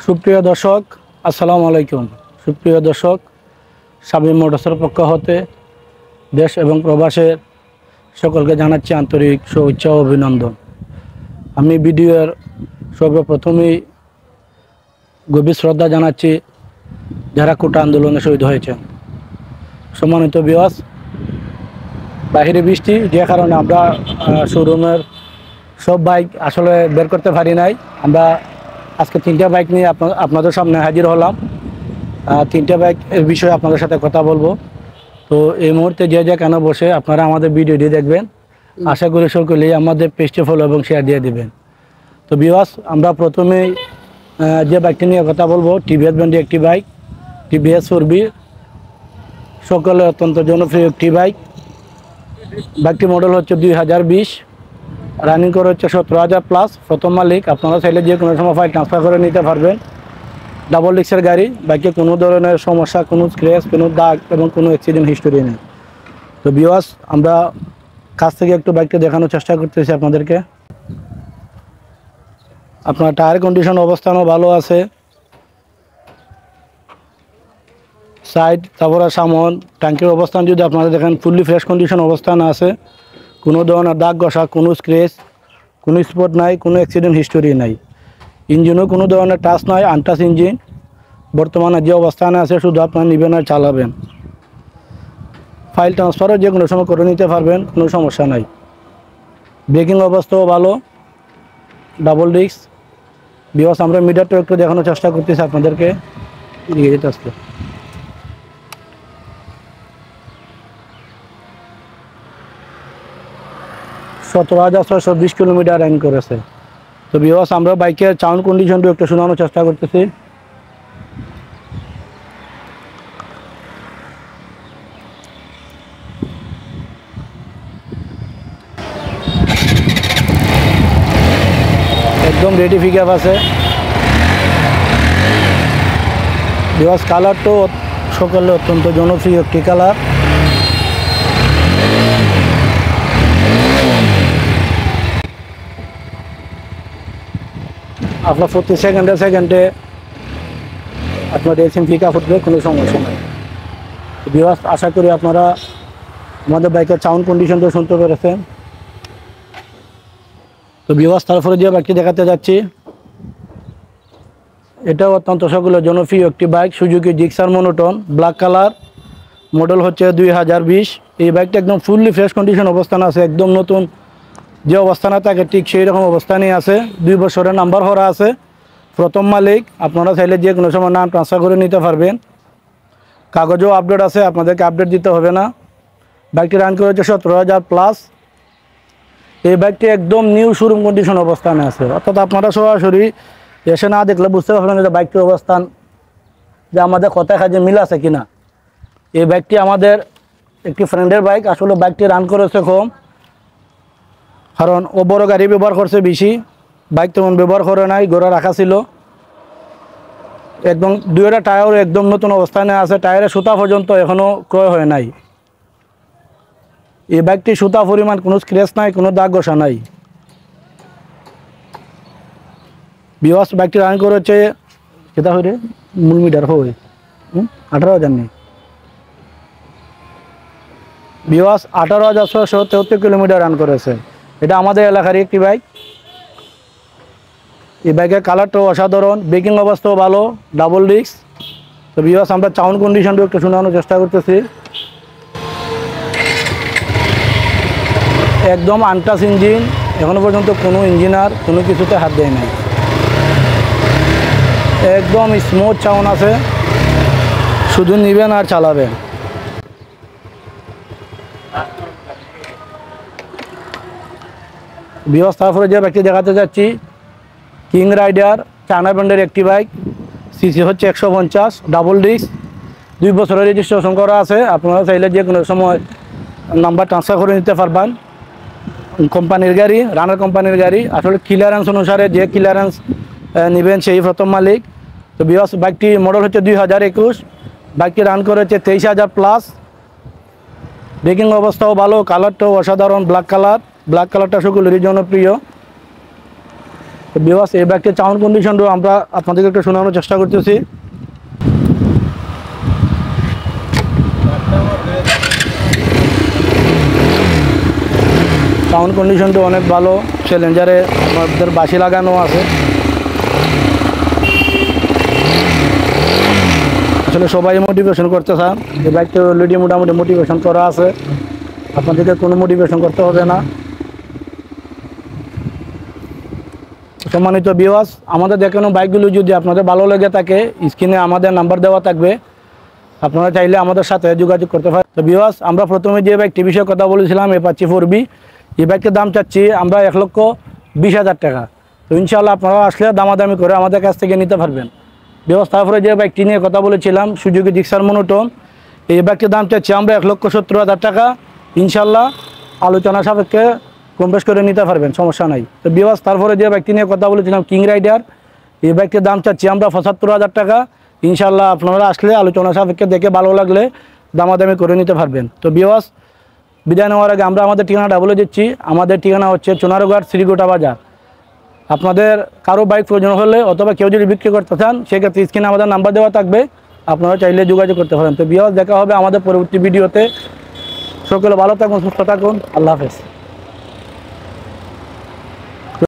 সুপ্রিয় দর্শক, আসসালামু আলাইকুম। সুপ্রিয় দর্শক, শামীম মোটরসের পক্ষ হতে দেশ এবং প্রবাসের সকলকে জানাচ্ছি আন্তরিক শুভেচ্ছা ও অভিনন্দন। আমি ভিডিওর সর্বপ্রথমেই গভীর শ্রদ্ধা জানাচ্ছি যারা কোটা আন্দোলনে শহীদ হয়েছেন। সম্মানিত ভিউয়ার্স, বাহিরে বৃষ্টি, যে কারণে আমরা শোরুমের সব বাইক আসলে বের করতে পারি নাই। আমরা আজকে 3টা বাইক নিয়ে আপনাদের সামনে হাজির হলাম। 3টা বাইকের বিষয়ে আপনাদের সাথে কথা বলবো। তো এই মুহূর্তে যে কেন বসে আপনারা আমাদের ভিডিওটি দেখবেন, আশা করি সকলেই আমাদের পেজটি ফলো এবং শেয়ার দিয়ে দেবেন। তো ভিউয়ার্স, আমরা প্রথমেই যে বাইকটি নিয়ে কথা বলবো, টিভিএস ব্র্যান্ডের একটি বাইক, টিভিএস 4B, সকলে অত্যন্ত জনপ্রিয় একটি বাইক। বাইকটি মডেল হচ্ছে 2020, রানিং করে হচ্ছে 17,000 প্লাস। প্রথম মালিক, আপনারা চাইলে যে কোনো সময় ফাইল ট্রান্সফার করে নিতে পারবেন। ডাবল ডিস্কের গাড়ি, বাইকে কোনো ধরনের সমস্যা, কোনো স্ক্র্যাচ, কোনো দাগ এবং কোনো অ্যাক্সিডেন্ট হিস্টোরি নেই। তো ভিউয়ার্স, আমরা কাছ থেকে একটু বাইকটা দেখানোর চেষ্টা করতেছি আপনাদেরকে। আপনার টায়ার কন্ডিশন অবস্থানও ভালো আছে। সাইড, তারপরে সামন, ট্যাঙ্কের অবস্থান যদি আপনারা দেখেন, ফুললি ফ্রেশ কন্ডিশন অবস্থান আছে। কোনো ধরনের দাগ ঘষা, কোনো স্ক্র্যাচ, কোনো স্পট নাই, কোনো অ্যাক্সিডেন্ট হিস্টোরি নাই। ইঞ্জিনও কোনো ধরনের টাচ নাই, আনটাচ ইঞ্জিন। বর্তমানে যে অবস্থানে আছে, শুধু আপনারা নেবেন আর চালাবেন। ফাইল ট্রান্সফারও যে কোনো সময় করে নিতে পারবেন, কোনো সমস্যা নাই। ব্রেকিং অবস্থাও ভালো, ডাবল ডিস্ক। বিকজ আমরা মিটারটা একটু দেখানোর চেষ্টা করতেছি আপনাদেরকে। আসলে 17,620 কিলোমিটার রান করেছে। তো বিকজ আমরা বাইকের সাউন্ড কন্ডিশনটা একটু শোনানোর চেষ্টা করতেছি। একদম রেডি পিকআপ আছে। বিকজ কালারটো সকলে অত্যন্ত জনপ্রিয় একটি কালার। আপনার প্রতি সেকেন্ডে আপনার রেসিং পিকআপ উঠবে, কোনো সমস্যা নেই। বিকজ আশা করি আপনারা আমাদের বাইকের সাউন্ড কন্ডিশনটা শুনতে পেরেছেন। তো বিকজ তারপরে যে বাইকটি দেখাতে যাচ্ছি, এটাও অত্যন্ত সকলের জনপ্রিয় একটি bike, Suzuki Gixxer monotone, black colour, model হচ্ছে 2020। এই বাইকটা একদম ফুললি ফ্রেশ কন্ডিশন অবস্থান আছে, একদম নতুন যে অবস্থানে থাকে ঠিক সেই রকম অবস্থানেই আছে। 2 বছরের নাম্বার করা আছে। প্রথম মালিক, আপনারা চাইলে যে কোনো সময় নাম ট্রান্সফার করে নিতে পারবেন। কাগজও আপডেট আছে, আপনাদেরকে আপডেট দিতে হবে না। বাইকটি রান করেছে 17,000 প্লাস। এই বাইকটি একদম নিউ শোরুম কন্ডিশন অবস্থানে আছে, অর্থাৎ আপনারা সরাসরি এসে না দেখলে বুঝতে পারবেন যে বাইকটির অবস্থান, যে আমাদের কথায় কাজে মিল আছে কিনা। এই বাইকটি আমাদের একটি ফ্রেন্ডের বাইক। আসলে বাইকটি রান করেছে কম, কারণ ও বড় গাড়ি ব্যবহার করছে বেশি, বাইক তেমন ব্যবহার করে নাই, ঘোরা রাখা ছিল। একদম 2টা টায়ার একদম নতুন অবস্থানে আছে, টায়ারের সুতা পর্যন্ত এখনও ক্রয় হয় নাই। এই বাইকটি সুতা পরিমাণ কোনো স্ক্র্যাচ নাই, কোনো দাগ ঘষা নাই। বিওয়াস বাইকটি রান করেছে কেটা হয়ে মূল মিটার হয়ে 18,000 নেই। বিওয়াস 18,673 কিলোমিটার রান করেছে। এটা আমাদের এলাকারই একটি বাইক। এই বাইকের কালারটাও অসাধারণ, ব্রেকিং অবস্থাও ভালো, ডাবল ডিস্ক। তো বিওয়াস, আমরা সাউন্ড কন্ডিশনটা একটু শোনানোর চেষ্টা করতেছি। একদম আনটাচ ইঞ্জিন, এখনো পর্যন্ত কোনো ইঞ্জিনার কোনো কিছুতে হাত দেয় নাই। একদম স্মুথ সাউন্ড আছে, শুধু নেবেন আর চালাবেন। ব্যবস্থার পরে যে বাইকটি দেখাতে যাচ্ছি, কিং রাইডার, চায়না ব্র্যান্ডের একটি বাইক। সিসি হচ্ছে 150, ডাবল ডিস্ক, 2 বছরের রেজিস্ট্রেশন করা আছে। আপনারা চাইলে যে কোনো সময় নাম্বার ট্রান্সফার করে নিতে পারবেন। কোম্পানির গাড়ি, রানার কোম্পানির গাড়ি। আসলে ক্লিয়ারেন্স অনুসারে যে ক্লিয়ারেন্স নেবেন সেই প্রথম মালিক। তো বিকজ বাইকটি মডেল হচ্ছে 2021, বাইকটি রান করেছে 23,000 প্লাস। ব্রেকিং অবস্থাও ভালো, কালারটাও অসাধারণ, ব্ল্যাক কালারটা সকলেরই জনপ্রিয়। তো ভিউয়ার্স এই বাইকটির সাউন্ড কন্ডিশনটাও আমরা আপনাদেরকে একটু শোনানোর চেষ্টা করতেছি। সাউন্ড কন্ডিশনটা অনেক ভালো, চ্যালেঞ্জারে আমাদের বাঁশি লাগানো আছে। আসলে সবাই মোটিভেশন করতে চান, এই বাইকটা অলরেডি মোটামুটি মোটিভেশন করা আছে, আপনাদেরকে কোনো মোটিভেশন করতে হবে না। সম্মানিত ভিউয়ার্স, আমাদের দেখানো বাইকগুলো যদি আপনাদের ভালো লেগে থাকে, স্ক্রিনে আমাদের নাম্বার দেওয়া থাকবে, আপনারা চাইলে আমাদের সাথে যোগাযোগ করতে পারেন। তো ভিউয়ার্স, আমরা প্রথমে যে বাইকটি বিষয়ে কথা বলেছিলাম অ্যাপাচি 4B, এই বাইকটির দাম চাচ্ছি আমরা 1,20,000 টাকা। তো ইনশাআল্লাহ আপনারা আসলে দামাদামি করে আমাদের কাছ থেকে নিতে পারবেন। ভিউয়ার্স, তারপরে যে বাইকটি নিয়ে কথা বলেছিলাম সুজুকি জিক্সার মনোটোন, এই বাইকটির দাম চাচ্ছি আমরা 1,70,000 টাকা। ইনশাআল্লাহ আলোচনা সাপেক্ষে কম বেশ করে নিতে পারবেন, সমস্যা নাই। তো ভিউয়ার্স, তারপরে যে বাইকটি নিয়ে কথা বলেছিলাম কিং রাইডার, এই বাইকটির দাম চাচ্ছি আমরা 75,000 টাকা। ইনশাআল্লাহ আপনারা আসলে আলোচনা সাপেক্ষে দেখে ভালো লাগলে দামাদামি করে নিতে পারবেন। তো ভিউয়ার্স, বিদায় নেওয়ার আগে আমরা আমাদের ঠিকানাটা বলে দিচ্ছি। আমাদের ঠিকানা হচ্ছে চুনারুঘাট শ্রীগোটা বাজার। আপনাদের কারো বাইক প্রয়োজন হলে অথবা কেউ যদি বিক্রি করতে চান, সেক্ষেত্রে স্ক্রিনে আমাদের নাম্বার দেওয়া থাকবে, আপনারা চাইলে যোগাযোগ করতে পারেন। তো ভিউয়ার্স, দেখা হবে আমাদের পরবর্তী ভিডিওতে। সকলে ভালো থাকুন, সুস্থ থাকুন, আল্লাহ হাফেজ।